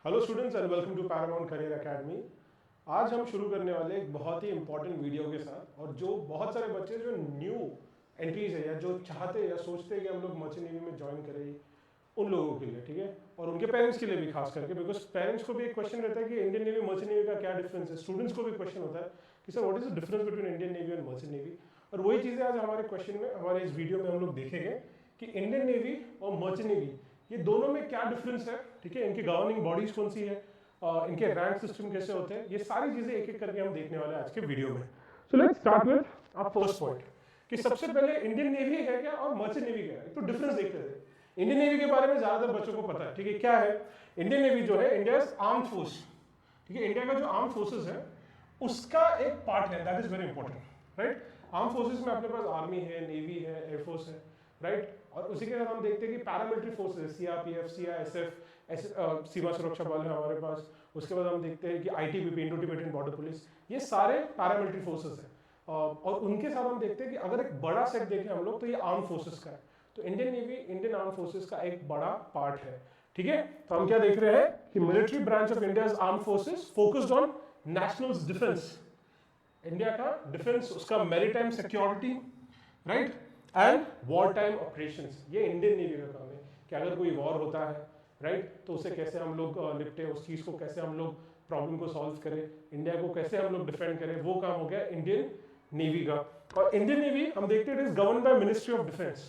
Hello students and welcome to Paramount career academy. आज हम शुरू करने वाले एक बहुत ही इंपॉर्टेंट वीडियो के साथ, और जो बहुत सारे बच्चे जो न्यू एंट्रीज है या जो चाहते हैं या सोचते हैं कि हम लोग मर्चेंट नेवी में ज्वाइन करें, उन लोगों के लिए, ठीक है, और उनके पेरेंट्स के लिए भी खास करके, बिकॉज पेरेंट्स को भी एक क्वेश्चन रहता है कि इंडियन नेवी मर्चेंट नेवी का क्या डिफरेंस है। स्टूडेंट्स को भी क्वेश्चन होता है कि sir what is the difference between Indian navy and merchant navy. और वही चीज़ें आज हमारे क्वेश्चन में, हमारे इस वीडियो में हम लोग देखेंगे कि इंडियन नेवी और मर्चेंट नेवी ये दोनों में क्या डिफरेंस है, ठीक है, इनकी गवर्निंग बॉडीज कौन सी है, इनके रैंक सिस्टम कैसे होते हैं, ये सारी चीजें एक एक करके हम देखने वाले हैं आज के वीडियो में। So let's start with our first point कि सबसे पहले इंडियन नेवी है क्या और मर्चेंट नेवी क्या है। तो डिफरेंस देखते थे। इंडियन नेवी के बारे में ज्यादातर बच्चों को पता है, ठीक है, क्या है इंडियन नेवी जो है, इंडिया आर्म्ड फोर्स, ठीक है, इंडिया का जो आर्म्ड फोर्सेस है उसका एक पार्ट है, that is very important, right. Armed forces में अपने पास आर्मी है, नेवी है, एयरफोर्स है, राइट। और उसी के साथ हम देखते हैं कि पैरामिलिट्री फोर्सेस, सीआरपीएफ, सीआईएसएफ, सीमा सुरक्षा बल है हमारे पास। उसके बाद हम देखते हैं कि ITBP, Indo Tibetan border police, ये सारे पैरामिलिट्री फोर्सेस हैं। और उनके साथ हम देखते हैं कि अगर एक बड़ा सेट देखें हम लोग तो ये आर्म फोर्सेस का है। तो Indian navy Indian arm forces का एक बड़ा पार्ट है, ठीक है। तो हम क्या देख रहे हैं कि military branch of India's arm forces focused on national defence, India का डिफेंस, उसका maritime security, right, and war time operations. ये इंडियन नेवी का काम है कि अगर कोई वॉर होता है, राइट, तो उसे कैसे हम लोग निपटे, उस चीज़ को कैसे हम लोग प्रॉब्लम को सॉल्व करें, इंडिया को कैसे हम लोग डिफेंड करें, वो काम हो गया इंडियन नेवी का। और इंडियन नेवी हम देखते हैं it is govern by ministry of defence.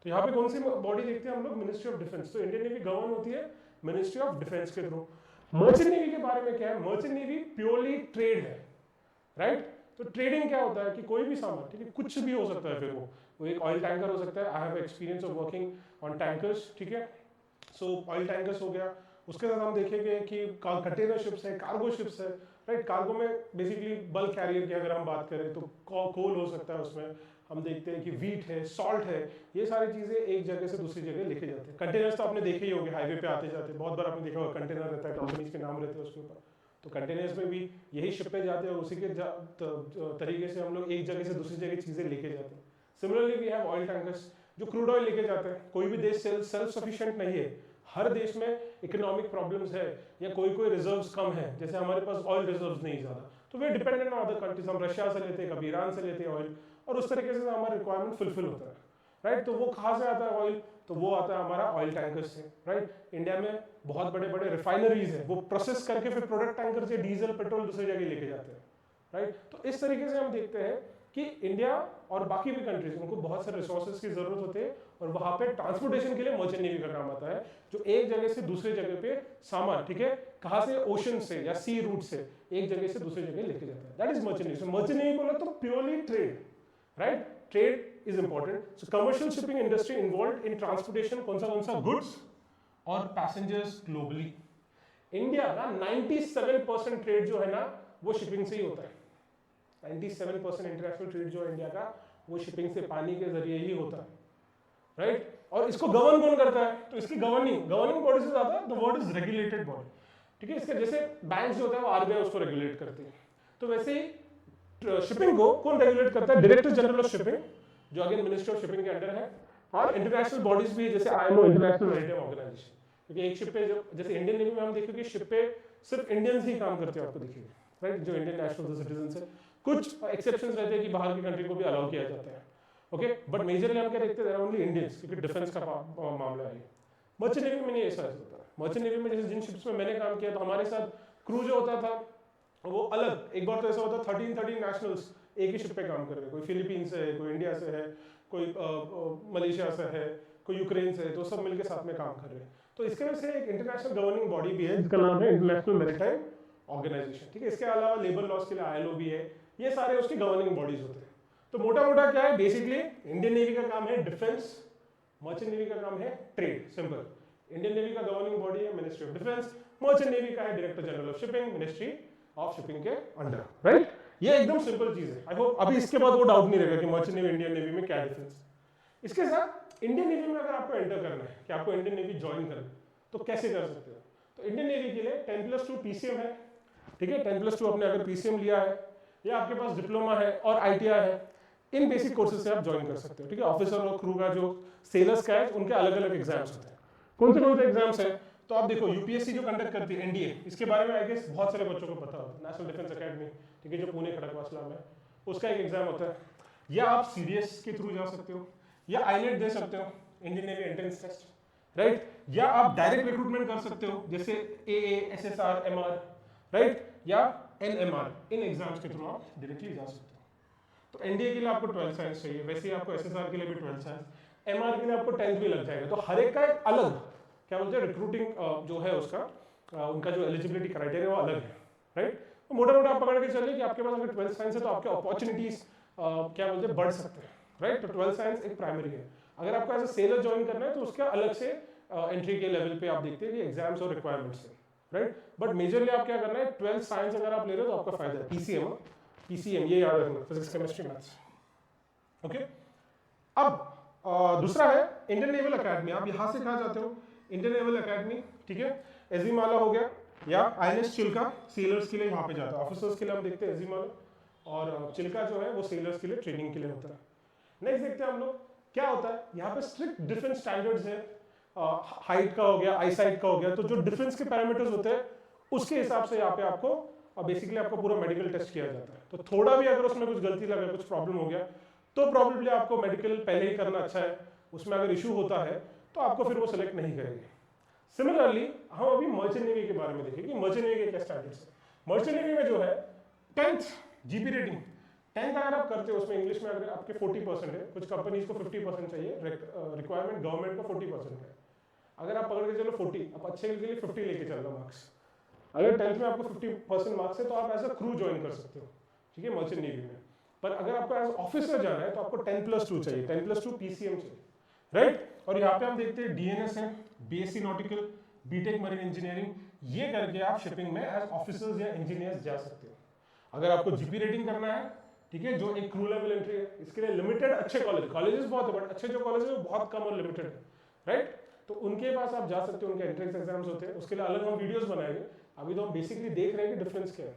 तो यहाँ पे कौन सी बॉडी देखते हैं हम लोग, मिनिस्ट्री ऑफ डिफेंस। तो इंडियन नेवी गवर्न होती है मिनिस्ट्री ऑफ डिफेंस के थ्रू। मर्चेंट नेवी के बारे में क्या है, मर्चेंट नेवी प्योरली ट्रेड है, राइट। तो ट्रेडिंग क्या होता है कि कोई भी सामान, ठीक है, कुछ भी हो सकता है, फिर वो एक ऑयल टैंकर हो सकता है। I have experience of working on tankers, ठीक है। सो ऑयल टैंकर्स हो गया। उसके साथ हम देखेंगे कि कंटेनर शिप्स है, कार्गो शिप्स है, राइट। कार्गो में बेसिकली बल्क कैरियर की अगर हम बात करें तो कोल हो सकता है उसमें। हम देखते हैं कि वीट है, सॉल्ट है, ये सारी चीजें एक जगह से दूसरी जगह लेके जाते हैं। कंटेनर्स तो आपने देखे ही होंगे, हाईवे पे आते जाते, बहुत बार आपने देखा होगा कंटेनर रहता है, कंपनीज के नाम रहते हैं उसके ऊपर। तो कंटेनर्स में भी यही शिपें जाते हैं और उसी के तरीके से हम लोग एक जगह से दूसरी जगह चीजें लेके जाते हैं। Similarly we have oil tankers जो क्रूड ऑयल लेके जाते हैं। कोई भी देश सेल्फ सफिशिएंट नहीं है, हर देश में इकोनॉमिक प्रॉब्लम्स है या कोई रिजर्व्स कम है, जैसे हमारे पास ऑयल रिजर्व्स नहीं ज्यादा, तो वे डिपेंडेंट ऑन अदर कंट्रीज। हम रशिया से लेते हैं, कभी ईरान से लेते हैं ऑयल, और उस तरीके से हमारा रिक्वायरमेंट फुलफिल होता है, राइट। तो वो कहाँ से आता है ऑयल, तो वो आता है हमारा ऑयल टैंकर्स से, राइट। इंडिया में बहुत बड़े बड़े रिफाइनरीज है, वो प्रोसेस करके फिर प्रोडक्ट टैंकर से डीजल पेट्रोल दूसरी जगह लेके जाते हैं, राइट। तो इस तरीके से हम देखते हैं कि इंडिया और बाकी भी कंट्रीज, उनको बहुत सारे रिसोर्सेज की जरूरत होती है, और वहां पे ट्रांसपोर्टेशन के लिए मर्चेंट नेवी का काम आता है, जो एक जगह से दूसरे जगह पे सामान, ठीक है, कहां से, ओशन से या सी रूट से एक जगह से दूसरी जगह लेके जाता है, that is merchant navy. Merchant navy बोला तो purely trade, right, trade is important. So commercial shipping industry involved in transportation कौन सा goods और passengers globally. इंडिया ना 97% ट्रेड जो है ना वो शिपिंग से ही होता है। 97% इंटरनेशनल ट्रेड जो है इंडिया का वो शिपिंग से, पानी के जरिए ही होता है, राइट। और इसको गवर्न कौन करता है, तो इसकी गवर्निंग बॉडी से ज्यादा the word is regulated body, ठीक है। इसके जैसे बैंक जो होता है वो आरबीआई उसको रेगुलेट करती है, तो वैसे ही शिपिंग को कौन रेगुलेट करता है, डायरेक्टर जनरल ऑफ शिपिंग, जो अगेन मिनिस्ट्री ऑफ शिपिंग के अंडर है। और इंटरनेशनल बॉडीज भी जैसे आईएमओ, इंटरनेशनल मैरीटाइम ऑर्गेनाइजेशन, क्योंकि एक शिप पे जैसे इंडियन नेवी में हम देखेंगे शिप पे सिर्फ इंडियंस ही काम करते हैं, आपको दिखेगा, राइट, जो इंडियन नेशनल सिटीजन है। कुछ एक्सेप्शंस रहते हैं कि बाहर की कंट्री को भी अलाउ किया जाता है, ओके, बट मेजरली हम क्या देखते हैं, ओनली इंडियंस, क्योंकि डिफेंस का मामला है। मर्चेंट नेवी में नहीं ऐसा होता है। मर्चेंट नेवी में जैसे जिन शिप्स में मैंने काम किया, तो हमारे साथ क्रू जो होता था वो अलग, एक बार तो ऐसा होता 13 नेशनल्स एक ही शिप पे काम कर रहे हैं, कोई फिलीपीन से है, कोई इंडिया से है, कोई मलेशिया से है, कोई यूक्रेन से है, तो सब मिलकर साथ में काम कर रहे हैं। तो इसके वजह से एक इंटरनेशनल गवर्निंग बॉडी भी है जिसका नाम है इंटरनेशनल मैरीटाइम ऑर्गेनाइजेशन, ठीक है। इसके अलावा लेबर लॉस के लिए आईएलओ भी है, ये सारे उसकी गवर्निंग बॉडीज होते हैं। तो मोटा मोटा क्या है, बेसिकली इंडियन नेवी का काम है डिफेंस, मर्चेंट नेवी का काम है ट्रेड, सिंपल। इंडियन नेवी का गवर्निंग बॉडी है ministry of defence, merchant navy का है director general of shipping, ministry of shipping के अंडर, राइट। ये एकदम सिंपल चीज है। आई होप अभी इसके बाद वो डाउट नहीं रहेगा कि मर्चेंट नेवी इंडियन नेवी में क्या डिफरेंस है। इसके साथ इंडियन नेवी में अगर आपको एंटर करना है, कि आपको इंडियन नेवी ज्वाइन करना है, तो कैसे कर सकते हो। तो इंडियन नेवी के लिए 10+2 पीसीएम है, ठीक है। 10+2 आपने अगर पीसीएम लिया है या आपके पास डिप्लोमा है और आईटीआई है, इन बेसिक कोर्सेज से आप ज्वाइन कर सकते हो, ठीक है। ऑफिसर और क्रू का जो सेलर्स का है उनके अलग अलग एग्जाम्स होते हैं। कौन से एग्जाम्स है, तो आप देखो यूपीएससी जो कंडक्ट करती है एनडीए, इसके बारे में आई गेस बहुत सारे बच्चों को पता होता है, नेशनल डिफेंस एकेडमी, ठीक है, जो पुणे खड़गवासला में, उसका एक एग्जाम होता है। या आप सीडीएस के थ्रू जा सकते हो, या आईनेट दे सकते हो, Indian navy entrance test, right, या आप डायरेक्ट रिक्रूटमेंट कर सकते हो जैसे एए, एसएसआर, एमआर, राइट, या एनएमआर, इन एग्जाम्स के थ्रू आप डायरेक्टली जा सकते हो। तो एनडीए के लिए आपको 12 साइंस चाहिए, वैसे ही आपको एसएसआर के लिए भी 12 साइंस, एमआर के लिए आपको 10th भी लग जाएगा। तो हर एक का एक अलग क्या बोलते हैं रिक्रूटिंग जो है उसका उनका जो एलिजिबिलिटी क्राइटेरिया वो अलग है, राइट। तो मोटा मोटा आप पकड़ के चलिए कि आपके पास अगर 12 साइंस है तो आपके अपॉर्चुनिटीज क्या बोलते हैं बढ़ सकते हैं, राइट। तो 12 साइंस एक प्राइमरी है। अगर आपको एज ए सेलर ज्वाइन करना है तो उसका अलग से एंट्री के लेवल पे आप देखते हैं कि एग्जाम्स और रिक्वायरमेंट्स है, राइट। बट मेजरली आप क्या करना है, 12 साइंस अगर आप ले रहे हो तो आपका फायदा है। पीसीएम ये याद रखना, फिजिक्स केमिस्ट्री मैथ्स, ओके। अब दूसरा है इंडियन नेवल एकेडमी। आप यहाँ से कहाँ जाते हो, इंडियन नेवल एकेडमी, ठीक है। एजीमाला हो गया, या आईएनएस चिल्का सेलर्स के लिए यहाँ पे जाता है। ऑफिसर्स के लिए हम देखते हैं एजीमाला, और चिल्का जो है वो सेलर्स के लिए ट्रेनिंग के लिए होता है। नेक्स्ट देखते हैं हम लोग क्या होता है यहाँ पे। स्ट्रिक्ट डिफेंस स्टैंडर्ड्स है, हाइट का हो गया, आई साइट का हो गया, तो जो डिफेंस के पैरामीटर्स होते हैं उसके हिसाब से यहाँ पे आपको बेसिकली आपको पूरा मेडिकल टेस्ट किया जाता है। तो थोड़ा भी अगर उसमें कुछ गलती लगा, कुछ प्रॉब्लम हो गया, तो प्रॉब्लली आपको मेडिकल पहले ही करना अच्छा है। उसमें अगर इशू होता है तो आपको फिर वो सिलेक्ट नहीं करेंगे। सिमिलरली हम अभी मर्चेंट नेवी के बारे में देखेंगे कि मर्चेंट नेवी के क्या स्टैंडर्ड्स है। मर्चेंट नेवी में जो है 10th जीपी रेटिंग, 10th अगर आप करते हो उसमें इंग्लिश में अगर आपके 40% है, कुछ कंपनीज को 50% चाहिए, रिक्वायरमेंट गवर्नमेंट का 40% है। अगर आप पकड़ के चलो 40, आप अच्छे के लिए 50 लेके चल रहे हो मार्क्स। अगर 10th में आपको 50% मार्क्स है तो आप एज अ क्रू ज्वाइन कर सकते हो, ठीक है, मर्चेंट नेवी में। पर अगर आपको एज ऑफिसर जाना है तो आपको 10+2 चाहिए, 10+2 पीसीएम चाहिए, राइट। और यहाँ पे हम देखते हैं डीएनएस है, BSc nautical, BTech marine engineering, ये करके आप शिपिंग में एज ऑफिसर्स या इंजीनियर्स जा सकते हो। अगर आपको जीपी रेटिंग करना है, ठीक है, जो एक क्रू लेवल एंट्री है, इसके लिए लिमिटेड अच्छे कॉलेजेस बहुत है, बट अच्छे जो कॉलेज है वो बहुत कम और लिमिटेड है, राइट। तो उनके पास आप जा सकते हो, उनके एंट्रेंस एग्जाम्स होते हैं, उसके लिए अलग हम वीडियोस बनाएंगे। अभी तो हम बेसिकली देख रहे हैं कि डिफरेंस क्या है।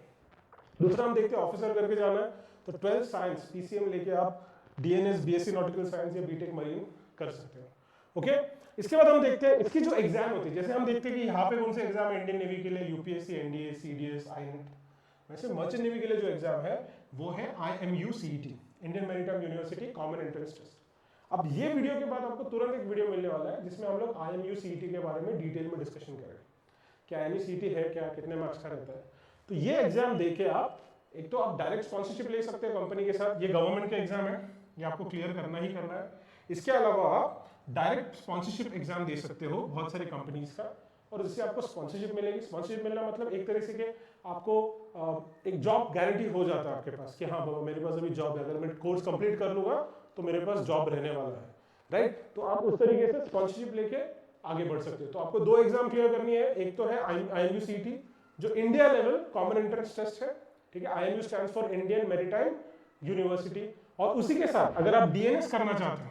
दूसरा हम देखते हैं ऑफिसर करके जाना है तो 12 साइंस पीसीएम लेके आप डीएनएस, बीएससी नॉटिकल साइंस या बीटेक मरीन कर सकते हो, ओके। इसके बाद हम देखते हैं इसकी जो एग्जाम होती है। जैसे हम देखते हैं कि यहाँ पे कौन से एग्जाम है इंडियन नेवी के लिए, यूपीएससी, एनडीए, सीडीएस, आईनेट। वैसे मर्चेंट नेवी के लिए जो एग्जाम है वो है IMU CET, Indian maritime university common entrance test. अब ये वीडियो के बाद आपको तुरंत एक वीडियो मिलने वाला है जिसमें हम लोग IMU CET के बारे में डिटेल में डिस्कशन करेंगे। क्या IMU CET है, क्या कितने मार्क्स का रहता है। तो ये एग्जाम देके आप एक तो आप डायरेक्ट स्पॉन्सरशिप ले सकते हैं कंपनी के साथ, ये गवर्नमेंट का एग्जाम है, ये आपको क्लियर करना ही करना है। इसके अलावा आप डायरेक्ट स्पॉन्सरशिप एग्जाम दे सकते हो बहुत सारी कंपनीज का, और इससे आपको स्पॉन्सरशिप मिलेगी। स्पॉन्सरशिप मिलना मतलब एक तरह से कि आपको एक जॉब गारंटी हो जाता है आपके पास कि हाँ बाबा मेरे पास अभी जॉब है, अगर मैं कोर्स कंप्लीट कर लूंगा तो मेरे पास जॉब रहने वाला है, राइट। तो आप उस तरीके से स्पॉन्सरशिप लेके आगे बढ़ सकते हो। तो आपको 2 एग्जाम क्लियर करनी है, एक तो है IMU CET जो India level common entrance test है, ठीक है। IMU stands for Indian maritime university. और उसी के साथ अगर आप डीएनएस करना चाहते हो,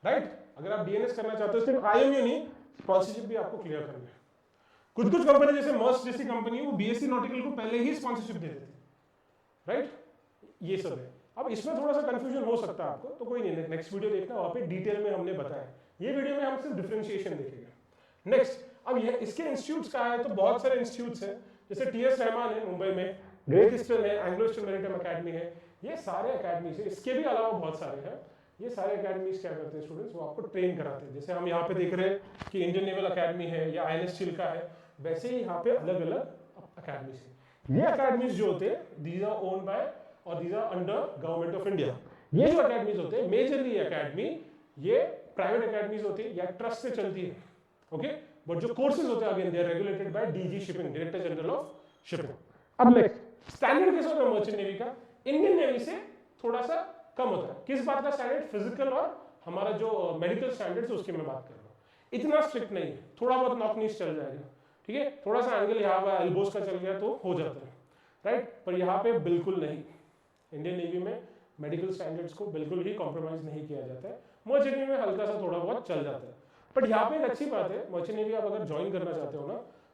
राइट, अगर आप डीएनएस करना चाहते हो, सिर्फ IMU नहीं, स्पॉन्सरशिप भी आपको क्लियर करनी है। कुछ कंपनी जैसे मर्स जैसी कंपनी वो बीएससी नॉटिकल को पहले ही स्पॉन्सरशिप दे देती है, राइट। ये सब है। अब इसमें थोड़ा सा कंफ्यूजन हो सकता है आपको, तो कोई नहीं, नेक्स्ट वीडियो देखना, वहाँ पे डिटेल में हमने बताया। ये वीडियो में हम सिर्फ डिफरेंशिएशन देखेंगे। नेक्स्ट, अब ये इसके इंस्टीट्यूट्स कहाँ है, तो बहुत सारे इंस्टीट्यूट्स हैं, जैसे TS रहमान है मुंबई में, ग्रेट ईस्टर्न है, एंग्लो ईस्टर्न मैरीटाइम अकेडमी है, ये सारे अकेडमीज है। इसके भी अलावा बहुत सारे हैं। ये सारे अकेडमीज क्या करते हैं स्टूडेंट्स, वो आपको ट्रेन कराते हैं। जैसे हम यहाँ पे देख रहे हैं कि इंडियन नेवल अकेडमी है या INS चिल्का है, वैसे ही यहाँ पे अलग अलग अकेडमीज है। ये अकेडमीज जो होते हैं दीज आर ओन्ड बाय और these are under government of India. ये जो अकेडमीज होते हैं मेजरली अकेडमी ये प्राइवेट अकेडमीज होती है या ट्रस्ट से चलती है, ओके। बट जो कोर्सेज होते हैं again they are regulated by DG shipping, director general of shipping. अब नेक्स्ट स्टैंडर्ड कैसा होता है मर्चेंट नेवी का, इंडियन नेवी से थोड़ा सा कम होता है। किस बात का स्टैंडर्ड, फिजिकल और हमारा जो मेडिकल स्टैंडर्ड्स है उसकी मैं बात कर रहा हूँ। इतना स्ट्रिक्ट नहीं है, थोड़ा बहुत नॉक नीच चल जाएगा, ठीक है। थोड़ा सा एंगल यहाँ एल्बोस का चल गया तो हो जाता है, राइट। पर यहाँ पे बिल्कुल नहीं, इंडियन नेवी में मेडिकल स्टैंडर्ड्स को बिल्कुल ही कॉम्प्रोमाइज नहीं किया जाता है। मर्चेंट नेवी में हल्का सा थोड़ा बहुत चल जाता है। बट यहाँ पे एक अच्छी बात है, मर्चेंट नेवी आप अगर ज्वाइन करना चाहते हो ना,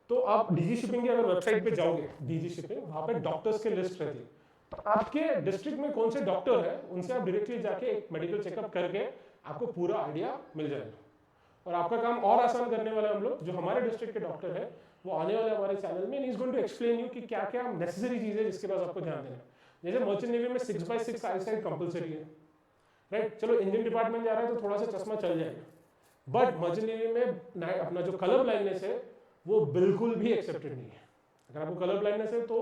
तो आप DG शिपिंग की अगर वेबसाइट पे जाओगे, DG शिपिंग, वहाँ पे डॉक्टर्स की लिस्ट रहती है। आपके डिस्ट्रिक्ट में कौन से डॉक्टर है उनसे आप डायरेक्टली जाके एक मेडिकल चेकअप करके आपको पूरा आइडिया मिल जाएगा। और आपका काम और आसान करने वाले हम लोग, जो हमारे डिस्ट्रिक्ट के डॉक्टर है वो आने वाले हमारे चैनल में is going to explain you कि क्या क्या नेसेसरी चीज़ है जिसके पास आपको ध्यान देना है। जैसे मर्चेंट नेवी में 6x6 आईसाइट कंपलसरी है, राइट। चलो इंजन डिपार्टमेंट जा रहा है तो थोड़ा सा चश्मा चल जाएगा, बट मर्चेंट नेवी में अपना जो कलर ब्लाइंडनेस है वो बिल्कुल भी एक्सेप्टेड नहीं है। अगर आपको कलर ब्लाइंडनेस है तो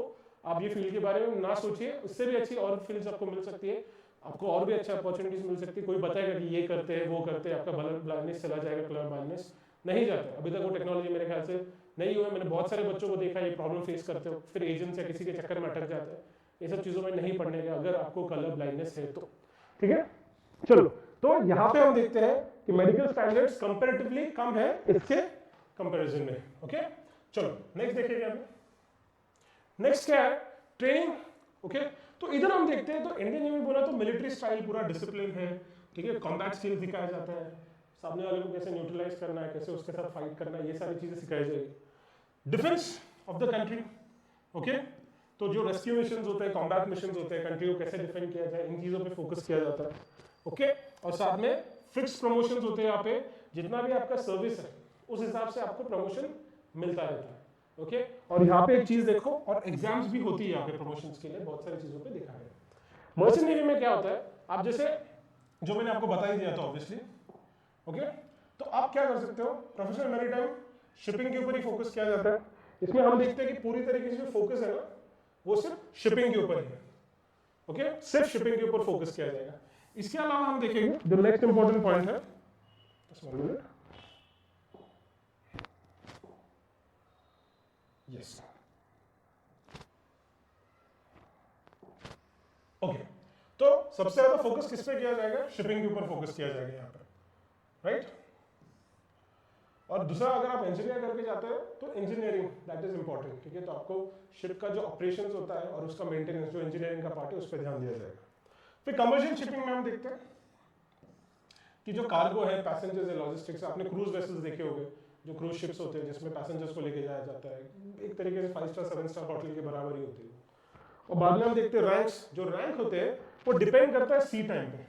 आप ये फील्ड के बारे में ना सोचिए, उससे भी अच्छी और फील्ड्स आपको मिल सकती है, आपको और भी अच्छा अपॉर्चुनिटीज मिल सकती है। कोई बताएगा कि ये करते हैं वो करते हैं, आपका कलर ब्लाइंडनेस चला जाएगा, कलर ब्लाइंडनेस नहीं जाता। अभी तक वो टेक्नोलॉजी मेरे ख्याल से नहीं हुआ है। मैंने बहुत सारे बच्चों को देखा ये प्रॉब्लम फेस करते हो, फिर एजेंट्स या किसी के चक्कर में अटक जाते हैं। ये सब चीज़ों में नहीं पढ़ने का अगर आपको कलर ब्लाइंडनेस है तो, ठीक है। चलो, तो यहाँ पे हम देखते हैं कि मेडिकल स्टैंडर्ड्स कंपैरेटिवली कम है इसके कंपैरिजन में। ओके, चलो नेक्स्ट देखिएगा आप। नेक्स्ट क्या है, ट्रेनिंग। ओके, तो इधर हम देखते हैं तो इंडियन नेवी बोला तो मिलिट्री स्टाइल पूरा डिसिप्लिन है, ठीक है। कॉम्बैट स्किल्स दिखाया जाता है, सामने वाले को कैसे न्यूट्रलाइज करना है, कैसे उसके साथ फाइट करना है, ये सारी चीजें सिखाई जाएगी। Defence of the country, okay, तो जो रेस्क्यू मिशंस होते हैं, कॉम्बैट मिशंस होते हैं, कंट्री को कैसे डिफेंड किया जाए, इन चीजों पे फोकस किया जाता है। ओके, और साथ में फिक्स प्रमोशंस होते हैं यहाँ पे, जितना भी आपका सर्विस है उस हिसाब से आपको प्रमोशन मिलता रहता है। ओके, और यहाँ पे एक चीज देखो, और एग्जाम्स भी होती है यहाँ पे प्रमोशंस के लिए, बहुत सारी चीजों पे दिखा रहे हैं। मर्चेंट नेवी में क्या होता है, आप जैसे जो मैंने आपको बता ही दिया था ऑब्वियसली, ओके, तो आप क्या कर सकते हो, प्रोफेशनल मैरीटाइम शिपिंग के ऊपर ही फोकस किया जाता है। इसमें हम देखते हैं कि पूरी तरीके से जो फोकस है ना वो सिर्फ शिपिंग के ऊपर है। ओके, सिर्फ शिपिंग के ऊपर फोकस किया जाएगा। इसके अलावा हम देखेंगे जो नेक्स्ट इंपॉर्टेंट पॉइंट है, यस, ओके, तो सबसे ज्यादा फोकस किस पे किया जाएगा, शिपिंग के ऊपर फोकस किया जाएगा यहाँ पे, राइट। और दूसरा, अगर आप इंजीनियर करके जाते हो तो इंजीनियरिंग दैट इज इंपॉर्टेंट, ठीक है। तो आपको शिप का जो ऑपरेशंस होता है और उसका मेंटेनेंस जो इंजीनियरिंग का पार्ट है उस पर ध्यान दिया जाएगा। फिर कमर्शियल शिपिंग में हम देखते हैं कि जो कार्गो है, पैसेंजर्स है, लॉजिस्टिक्स, आपने क्रूज वेसल्स देखे होंगे, जो क्रूज शिप्स होते हैं जिसमें पैसेंजर्स को लेके जाया जाता है, एक तरीके से 5 स्टार 7 स्टार होटल के बराबर ही होती है। और बाद में हम देखते हैं रैंक्स, जो रैंक होते हैं वो डिपेंड करता है सी टाइम पे,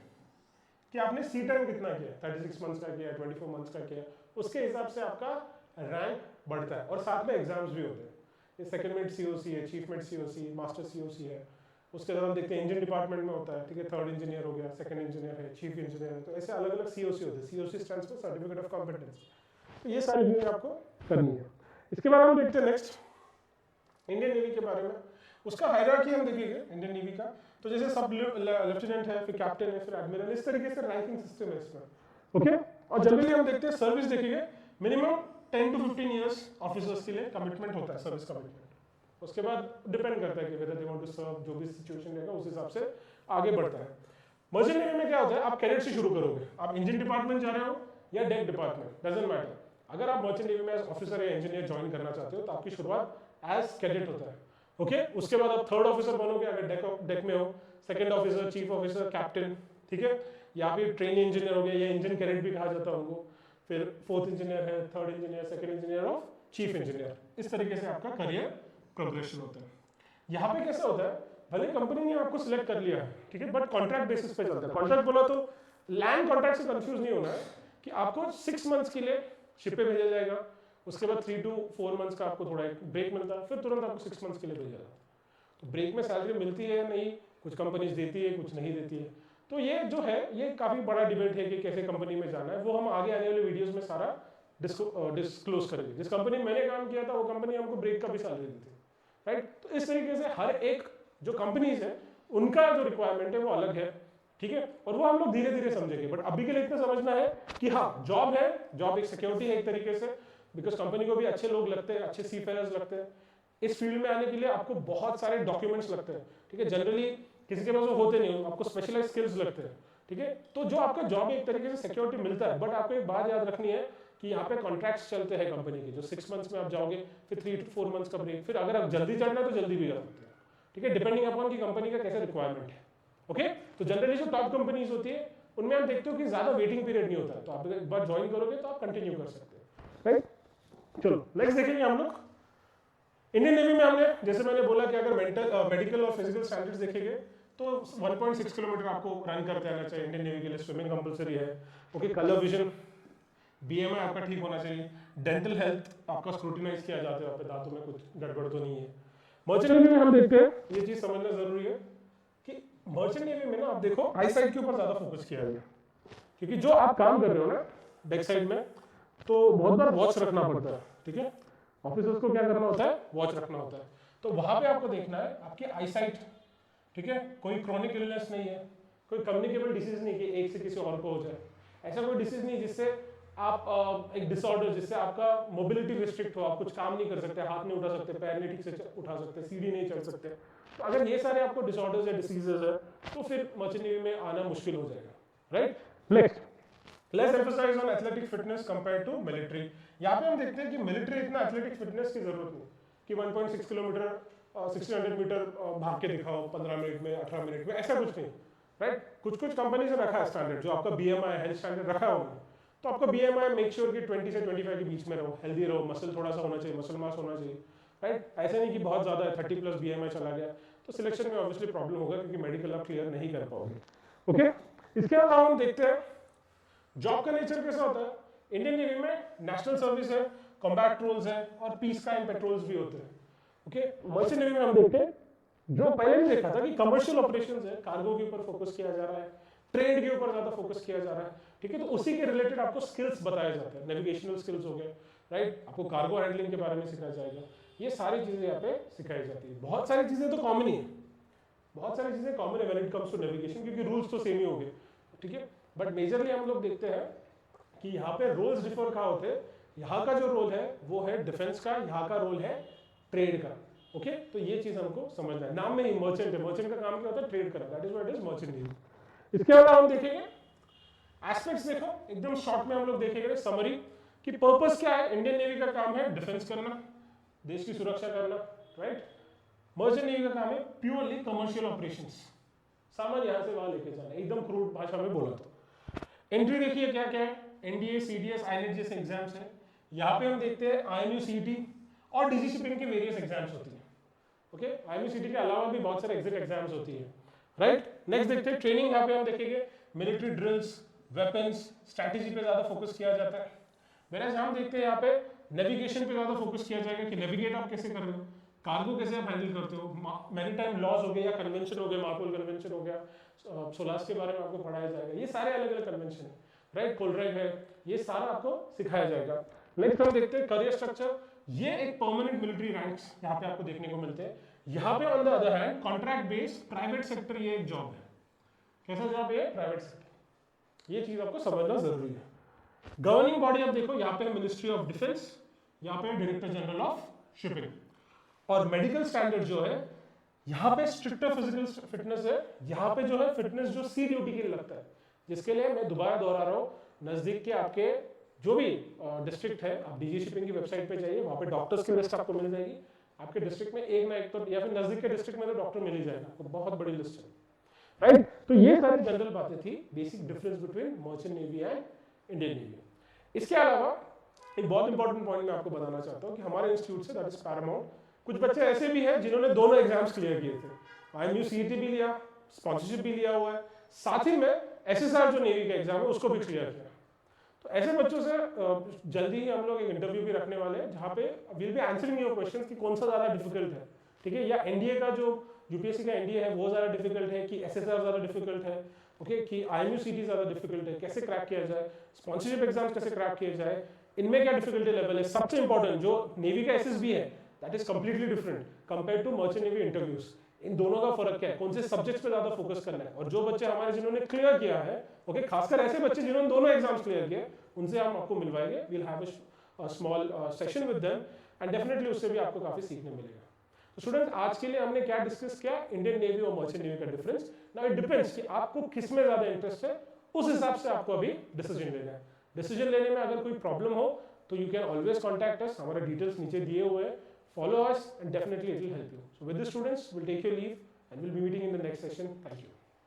कि आपने सी टाइम कितना किया, 36 मंथ्स का किया, 24 मंथ्स का किया, उसके हिसाब से आपका रैंक बढ़ता है। और साथ में एग्जाम्स भी होते हैं, ये सेकंडमेंट सीओसी है, चीफमेंट सीओसी, मास्टर सीओसी है। उसके बाद हम देखते हैं इंजन डिपार्टमेंट में होता है, ठीक है, थर्ड इंजीनियर हो गया, सेकंड इंजीनियर है, चीफ इंजीनियर है, तो ऐसे अलग अलग सीओसी होते हैं। COC stands for certificate of competence. तो ये सारी चीजें आपको करनी है। इसके बाद हम देखते हैं नेक्स्ट इंडियन नेवी के बारे में, उसका हायरार्की हम देखेंगे इंडियन नेवी का। तो जैसे सब लेफ्टिनेंट है, फिर कैप्टन है, फिर एडमिरल, इस तरीके से रैंकिंग सिस्टम है इसमें। ओके, और जनरली हम देखते हैं सर्विस देखेंगे, मिनिमम 10 to 15 इयर्स ऑफिसर्स के लिए कमिटमेंट होता है, सर्विस कमिटमेंट। उसके बाद डिपेंड करता है कि whether they want to serve, जो भी सिचुएशन रहेगा उस हिसाब से आगे बढ़ता है। मर्चेंट नेवी में क्या होता है, आप कैडेट से शुरू करोगे, आप इंजन डिपार्टमेंट जा रहे हो या डेक डिपार्टमेंट, डजंट मैटर। अगर आप मर्चेंट नेवी में एज ऑफिसर या इंजीनियर ज्वाइन करना चाहते हो तो आपकी शुरुआत एज कैडेट होता है। ओके, उसके बाद आप थर्ड ऑफिसर बनोगे अगर डेक में हो, second officer, chief officer, captain, ठीक है, या फिर ट्रेनिंग इंजीनियर हो गया, या इंजन कैडेट भी कहा जाता है उनको। फिर फोर्थ इंजीनियर है, थर्ड इंजीनियर, सेकंड इंजीनियर और चीफ इंजीनियर। इस तरीके से आपका करियर प्रोग्रेशन होता है। यहाँ पे कैसा होता है, भले कंपनी ने आपको सिलेक्ट कर लिया है, ठीक है, बट कॉन्ट्रैक्ट बेसिस पे चलता है। कॉन्ट्रैक्ट बोला तो लैंड कॉन्ट्रैक्ट से कंफ्यूज नहीं होना है कि आपको 6 मंथ्स के लिए शिप पे भेजा जाएगा, उसके बाद 3 to 4 मंथ्स का आपको थोड़ा एक ब्रेक मिलता है, फिर तुरंत आपको 6 मंथ्स के लिए भेजा जाता है। तो ब्रेक में सैलरी मिलती है या नहीं, कुछ कंपनीज देती है, कुछ नहीं देती है। तो ये जो है ये काफी बड़ा डिबेट है कि कैसे कंपनी में जाना है, वो हम आगे आने वाले वीडियोस में सारा डिस्क्लोज करेंगे। जिस कंपनी में मैंने काम किया था वो कंपनी हमको ब्रेक का भी सैलरी देती है, राइट। तो इस तरीके से हर एक जो कंपनीज है उनका जो रिक्वायरमेंट है वो अलग है, ठीक है, और वो हम लोग धीरे धीरे समझेंगे। बट अभी के लिए इतना समझना है कि हाँ, जॉब है, जॉब एक सिक्योरिटी है एक तरीके से, बिकॉज कंपनी को भी अच्छे लोग लगते हैं, अच्छे सीफेयर्स लगते हैं। इस फील्ड में आने के लिए आपको बहुत सारे डॉक्यूमेंट्स लगते हैं, ठीक है, जनरली किसी के पास वो होते नहीं, आपको स्पेशलाइज स्किल्स लगते हैं, ठीक है। तो जो आपका जॉब एक तरीके से सिक्योरिटी मिलता है, बट आपको एक बात याद रखनी है कि यहाँ पे कॉन्ट्रैक्ट्स चलते हैं कंपनी के, जो 6 मंथ्स में आप जाओगे, फिर 3 to 4 मंथ्स का ब्रेक, फिर अगर आप जल्दी चढ़ना है तो जल्दी भी जा सकते हैं, ठीक है, डिपेंडिंग अपॉन की कंपनी का कैसा रिक्वायरमेंट है। ओके, तो जनरली जो टॉप कंपनीज होती है उनमें आप देखते हो कि ज्यादा वेटिंग पीरियड नहीं होता है, तो आप एक बार ज्वाइन करोगे तो आप कंटिन्यू कर सकते हैं, राइट। चलो नेक्स्ट देखेंगे हम लोग इंडियन नेवी में। हमने जैसे मैंने बोला कि अगर मेडिकल और फिजिकल स्टैंडर्ड्स देखेंगे तो 1.6 किलोमीटर आपको रन करते आना चाहिए इंडियन नेवी के लिए, स्विमिंग कंपलसरी है। ओके, कलर विजन, BMI आपका ठीक होना चाहिए, डेंटल हेल्थ आपका स्क्रूटिनाइज किया जाता है, वहाँ पे दांतों में कुछ गड़बड़ तो नहीं है। मर्चेंट नेवी में हम देखते हैं, ये चीज समझना जरूरी है कि मर्चेंट नेवी में ना आप देखो आई साइड के ऊपर ज्यादा फोकस किया गया, क्योंकि जो आप काम कर रहे हो ना बैक साइड में, तो बहुत बार वॉच रखना पड़ता है, ठीक है, ऑफिसर्स को क्या करना होता है, वॉच रखना होता है, तो वहां पे आपको देखना है आपकी आई साइट, ठीक है, कोई क्रॉनिक इलनेस नहीं है, कोई कम्युनिकेबल डिसीज नहीं कि एक से किसी और को हो जाए, ऐसा कोई डिसीज नहीं जिससे आप एक डिसऑर्डर जिससे आपका मोबिलिटी रिस्ट्रिक्ट हो, आप कुछ काम नहीं कर सकते, हाथ नहीं उठा सकते, पैर नहीं ठीक से उठा सकते, सीढ़ी नहीं चढ़ सकते, तो अगर ये सारे आपको डिसऑर्डर्स या डिसीजेस है तो फिर मर्चेंट नेवी में आना मुश्किल हो जाएगा, right. Next, less emphasise on athletic fitness compare to military. यहाँ पे हम देखते हैं कि मिलिट्री इतना एथलेटिक फिटनेस की जरूरत नहीं कि 1.6 किलोमीटर 1600 मीटर भाग के दिखाओ 15 मिनट में 18 मिनट में, ऐसा कुछ नहीं, राइट। कुछ कुछ कंपनी से रखा है स्टैंडर्ड, जो आपका BMI हेल्थ स्टैंडर्ड रखा है उन्होंने, तो आपका BMI मेक श्योर कि 20 से 25 के बीच में रहो, हेल्दी रहो, मसल थोड़ा सा होना चाहिए, मसल मास होना चाहिए, राइट। ऐसे नहीं कि बहुत ज्यादा है 30+ BMI चला गया तो सिलेक्शन में ऑब्वियसली प्रॉब्लम होगा, क्योंकि मेडिकल आप क्लियर नहीं कर पाओगे, ओके। इसके अलावा हम देखते हैं जॉब का नेचर कैसा होता है। इंडियन नेवी में नेशनल सर्विस है, कॉम्बैट रोल्स है और पीस टाइम पेट्रोल्स भी होते हैं, ओके। मर्चेंट नेवी में हम देखते हैं जो पहले भी देखा था कि कमर्शियल ऑपरेशंस है, कार्गो के ऊपर फोकस किया जा रहा है, ट्रेड के ऊपर ज्यादा फोकस किया जा रहा है, ठीक है, तो उसी के रिलेटेड आपको स्किल्स बताए जाते हैं, नेविगेशनल स्किल्स हो गए, राइट, आपको कार्गो हैंडलिंग के बारे में सिखाया जाएगा, ये सारी चीजें यहाँ पे सिखाई जाती है। बहुत सारी चीजें तो कॉमन ही है, बहुत सारी चीजें कॉमन है when it comes to navigation, क्योंकि रूल्स तो सेम ही हो गए, ठीक है, बट मेजरली हम लोग देखते हैं कि यहाँ पे रोल्स डिफर कहाँ होते हैं। यहाँ का जो रोल है वो है डिफेंस का, यहाँ का रोल है ट्रेड का, ओके। तो ये चीज हमको समझना है, नाम में ही मर्चेंट है, मर्चेंट का काम क्या होता है, ट्रेड करना, that is what is merchant navy. इसके अलावा हम देखेंगे एस्पेक्ट्स, देखो एकदम शॉर्ट में हम लोग देखेंगे समरी कि पर्पस क्या है। इंडियन नेवी का काम है डिफेंस करना, देश की सुरक्षा करना, राइट। मर्चेंट नेवी का काम है प्योरली कमर्शियल ऑपरेशंस, सामान यहाँ से वहां लेके जाना, एकदम क्रूड भाषा में बोला तो। एंट्री देखिए क्या क्या है, NDA, CDS, INET जैसे एग्जाम्स हैं। यहाँ पे हम देखते हैं IMU CET और DG शिपिंग के वेरियस एग्जाम्स होती हैं, ओके। IMU CET के अलावा भी बहुत सारे एग्जिट एग्जाम्स होती है, राइट। नेक्स्ट देखते हैं ट्रेनिंग, यहाँ पे हम देखेंगे मिलिट्री ड्रिल्स, वेपन्स, स्ट्रैटेजी पे ज्यादा फोकस किया जाता है। वेराज हम देखते हैं यहाँ पे नेविगेशन पे ज्यादा फोकस किया जाएगा कि नेविगेट आप कैसे कर रहे हो, कार्गो कैसे आप हैंडल करते हो, मैरीटाइम लॉज हो गए या कन्वेंशन हो गए, मार्पोल कन्वेंशन हो गया, सोलास के बारे में आपको पढ़ाया जाएगा, ये सारे अलग अलग कन्वेंशन है, राइट। कोलरेग है, ये सारा आपको सिखाया जाएगा। नेक्स्ट हम देखते हैं करियर स्ट्रक्चर, ये एक परमानेंट मिलिट्री रैंक्स यहाँ पे आपको देखने को मिलते हैं। यहाँ पे on the other hand contract based private sector, ये एक जॉब है, कैसा जॉब है, प्राइवेट सेक्टर, ये चीज आपको समझना जरूरी है। गवर्निंग बॉडी आप देखो, यहाँ पे है मिनिस्ट्री ऑफ डिफेंस, यहाँ पे डायरेक्टर जनरल ऑफ शिपिंग, और मेडिकल स्टैंडर्ड जो है यहाँ पे स्ट्रिक्टर फिजिकल फिटनेस है, यहाँ पे जो है फिटनेस जो सी ड्यूटी के लिए लगता है, जिसके लिए मैं दोबारा दोहरा रहा हूँ, नजदीक के आपके जो भी डिस्ट्रिक्ट है, आप DG शिपिंग की वेबसाइट पे जाइए, वहाँ पे डॉक्टर्स की लिस्ट आपको मिल जाएगी। आपके डिस्ट्रिक्ट में एक ना एक तो, या फिर नजदीक के डिस्ट्रिक्ट में तो डॉक्टर मिल ही जाएगा आपको, बहुत बड़ी लिस्ट है, राइट। तो ये सारी जनरल बातें थी, basic difference between merchant navy and Indian navy. इसके अलावा एक बहुत इंपॉर्टेंट पॉइंट मैं आपको बताना चाहता हूँ कि हमारे इंस्टीट्यूट से, दैट इज पैरामाउंट, कुछ बच्चे ऐसे भी हैं जिन्होंने दोनों एग्जाम्स क्लियर किए थे, IMU CET भी लिया, स्पॉन्सरशिप भी लिया हुआ है, साथ ही में SSR जो नेवी का एग्जाम है उसको भी क्लियर किया। तो ऐसे बच्चों से जल्दी ही हम लोग एक इंटरव्यू भी रखने वाले हैं, जहाँ पे will be answering your question कि कौन सा ज़्यादा डिफिकल्ट है, ठीक है, या NDA का जो UPSC का NDA है वो ज़्यादा डिफिकल्ट है कि SSR ज़्यादा डिफिकल्ट है, ओके, कि IMU CET ज़्यादा डिफिकल्ट है, कैसे क्रैक किया जाए, स्पॉन्सरशिप एग्जाम कैसे क्रैक किया जाए, इनमें क्या डिफिकल्टी लेवल है। सबसे इंपॉर्टेंट जो नेवी का SSB है, that is completely different compare to merchant navy interviews. इन दोनों का फर्क क्या है, कौन से सब्जेक्ट्स पे ज्यादा फोकस करना है। और जो बच्चे हमारे जिन्होंने क्लियर किया है, ओके, खासकर ऐसे बच्चे जिन्होंने दोनों एग्जाम्स क्लियर किए, उनसे हम आपको मिलवाएंगे, we'll have a small session with them, and definitely उससे भी आपको काफी सीखने मिलेगा। तो स्टूडेंट्स, आज के लिए हमने क्या डिस्कस किया, इंडियन नेवी और मर्चेंट नेवी का डिफरेंस। नाउ इट डिपेंड्स कि आपको किस में ज्यादा इंटरेस्ट है, उस हिसाब से आपको अभी डिसीजन लेना है। डिसीजन लेने में अगर कोई प्रॉब्लम हो तो you can always contact us, हमारे डिटेल्स नीचे दिए हुए हैं, follow us and definitely it will help you. So with this students, we'll take your leave and we'll be meeting in the next session. Thank you.